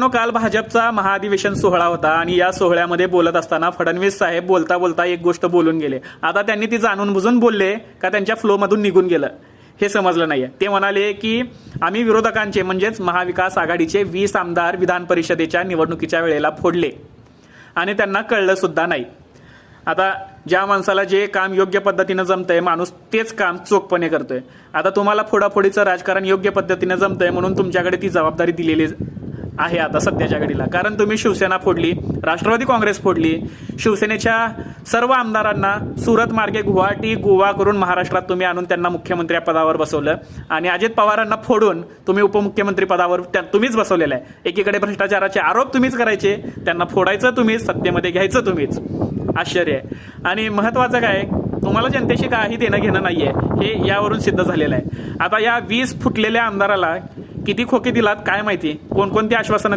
काल भाजपचा महाअधिवेशन सोहळा होता आणि या सोहळ्यामध्ये बोलत असताना फडणवीस साहेब बोलता बोलता एक गोष्ट बोलून गेले. आता त्यांनी ती जाणून बुजून बोलले का त्यांच्या फ्लोमधून निघून गेलं हे समजलं नाहीये. ते म्हणाले की आम्ही विरोधकांचे म्हणजेच महाविकास आघाडीचे 20 आमदार विधान परिषदेच्या निवडणुकीच्या वेळेला फोडले आणि त्यांना कळलं सुद्धा नाही. आता ज्या माणसाला जे काम योग्य पद्धतीनं जमतंय माणूस तेच काम चोखपणे करतोय. आता तुम्हाला फोडाफोडीचं राजकारण योग्य पद्धतीनं जमतंय म्हणून तुमच्याकडे ती जबाबदारी दिलेली आहे आता सध्याच्या घडीला. कारण तुम्ही शिवसेना फोडली, राष्ट्रवादी काँग्रेस फोडली, शिवसेनेच्या सर्व आमदारांना सुरत मार्गे गुवाहाटी गोवा करून महाराष्ट्रात तुम्ही आणून त्यांना मुख्यमंत्री पदावर बसवलं आणि अजित पवारांना फोडून तुम्ही उपमुख्यमंत्री पदावर तुम्हीच बसवलेलं आहे. एकीकडे भ्रष्टाचाराचे आरोप तुम्हीच करायचे, त्यांना फोडायचं तुम्हीच, सत्तेमध्ये घ्यायचं तुम्हीच. आश्चर्य आहे. आणि महत्वाचं काय, तुम्हाला जनतेशी काही देणं घेणं नाहीये हे यावरून सिद्ध झालेलं आहे. आता या 20 फुटलेल्या आमदाराला किती खोके दिलात काय माहिती, कोणकोणती आश्वासनं